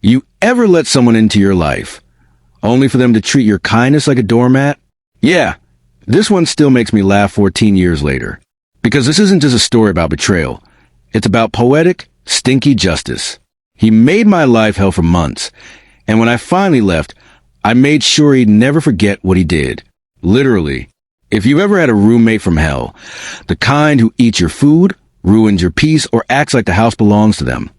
You ever let someone into your life, only for them to treat your kindness like a doormat? Yeah, this one still makes me laugh 14 years later. Because this isn't just a story about betrayal. It's about poetic, stinky justice. He made my life hell for months, and when I finally left, I made sure he'd never forget what he did. Literally. If you've ever had a roommate from hell, the kind who eats your food, ruins your peace, or acts like the house belongs to them,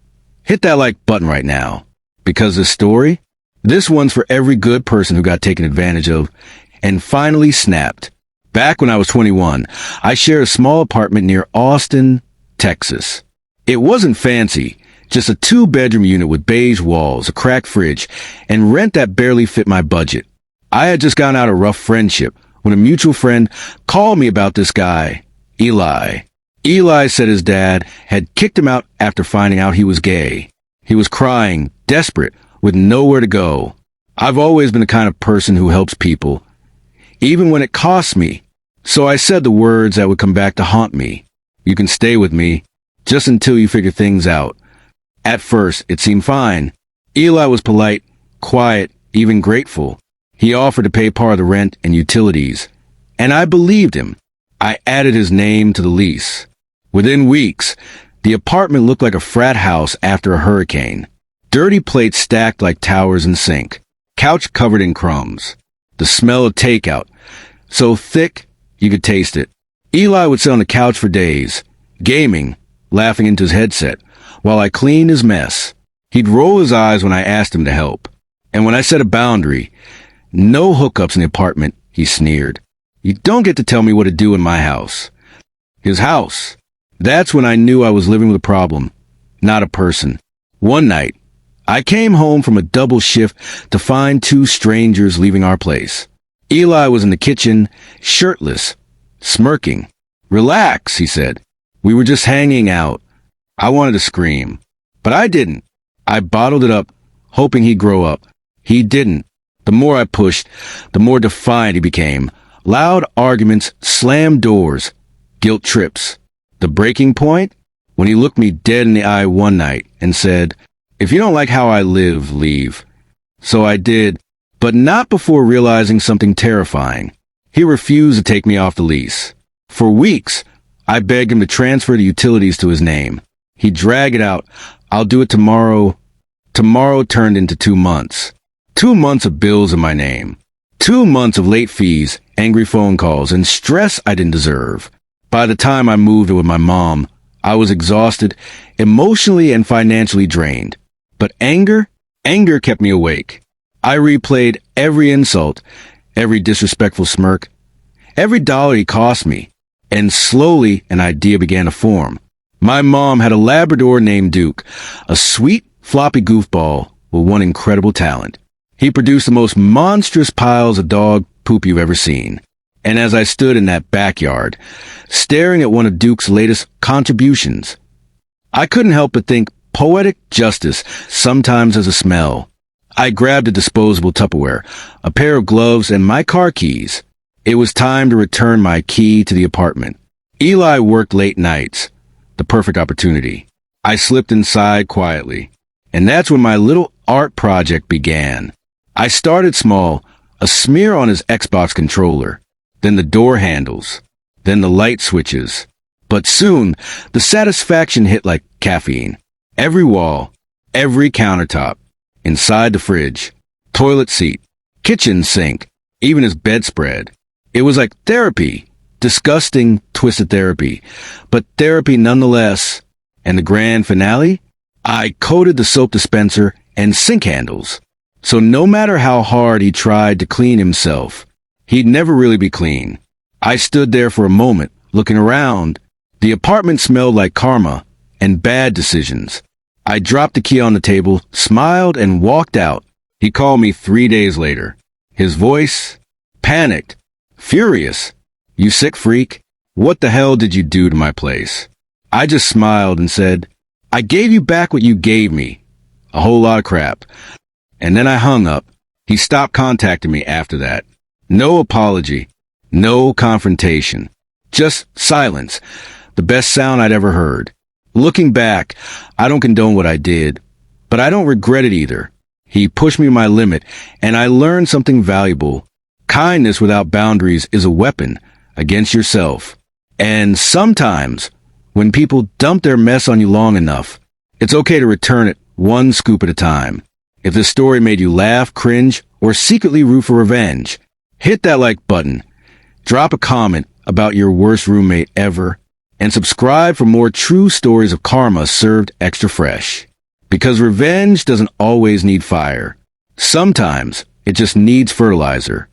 hit that like button right now. Because this one's for every good person who got taken advantage of and finally snapped. Back when I was 21, I shared a small apartment near Austin, Texas. It wasn't fancy, just a 2-bedroom unit with beige walls, a cracked fridge, and rent that barely fit my budget. I had just gotten out of a rough friendship when a mutual friend called me about this guy, Eli. Eli said his dad had kicked him out after finding out he was gay. He was crying, desperate, with nowhere to go. I've always been the kind of person who helps people, even when it costs me. So I said the words that would come back to haunt me. You can stay with me, just until you figure things out. At first, it seemed fine. Eli was polite, quiet, even grateful. He offered to pay part of the rent and utilities. And I believed him. I added his name to the lease. Within weeks, the apartment looked like a frat house after a hurricane. Dirty plates stacked like towers in sink. Couch covered in crumbs. The smell of takeout, so thick you could taste it. Eli would sit on the couch for days, gaming, laughing into his headset, while I cleaned his mess. He'd roll his eyes when I asked him to help. And when I set a boundary, no hookups in the apartment, he sneered. You don't get to tell me what to do in my house. His house. That's when I knew I was living with a problem, not a person. One night, I came home from a double shift to find 2 strangers leaving our place. Eli was in the kitchen, shirtless, smirking. Relax, he said. We were just hanging out. I wanted to scream, but I didn't. I bottled it up, hoping he'd grow up. He didn't. The more I pushed, the more defiant he became. Loud arguments, slammed doors, guilt trips. The breaking point? When he looked me dead in the eye one night and said, "If you don't like how I live, leave." So I did, but not before realizing something terrifying. He refused to take me off the lease. For weeks, I begged him to transfer the utilities to his name. He'd drag it out. I'll do it tomorrow. Tomorrow turned into 2 months. 2 months of bills in my name. 2 months of late fees, angry phone calls, and stress I didn't deserve. By the time I moved in with my mom, I was exhausted, emotionally and financially drained. But anger kept me awake. I replayed every insult, every disrespectful smirk, every dollar he cost me, and slowly an idea began to form. My mom had a Labrador named Duke, a sweet, floppy goofball with one incredible talent. He produced the most monstrous piles of dog poop you've ever seen. And as I stood in that backyard, staring at one of Duke's latest contributions, I couldn't help but think poetic justice sometimes has a smell. I grabbed a disposable Tupperware, a pair of gloves, and my car keys. It was time to return my key to the apartment. Eli worked late nights, the perfect opportunity. I slipped inside quietly, and that's when my little art project began. I started small, a smear on his Xbox controller, then the door handles, then the light switches. But soon, the satisfaction hit like caffeine. Every wall, every countertop, inside the fridge, toilet seat, kitchen sink, even his bedspread. It was like therapy, disgusting, twisted therapy, but therapy nonetheless. And the grand finale? I coated the soap dispenser and sink handles. So no matter how hard he tried to clean himself, he'd never really be clean. I stood there for a moment, looking around. The apartment smelled like karma and bad decisions. I dropped the key on the table, smiled, and walked out. He called me 3 days later. His voice? Panicked. Furious. "You sick freak? What the hell did you do to my place?" I just smiled and said, "I gave you back what you gave me. A whole lot of crap." And then I hung up. He stopped contacting me after that. No apology. No confrontation. Just silence. The best sound I'd ever heard. Looking back, I don't condone what I did, but I don't regret it either. He pushed me to my limit, and I learned something valuable. Kindness without boundaries is a weapon against yourself. And sometimes, when people dump their mess on you long enough, it's okay to return it one scoop at a time. If this story made you laugh, cringe, or secretly root for revenge, hit that like button, drop a comment about your worst roommate ever, and subscribe for more true stories of karma served extra fresh. Because revenge doesn't always need fire. Sometimes it just needs fertilizer.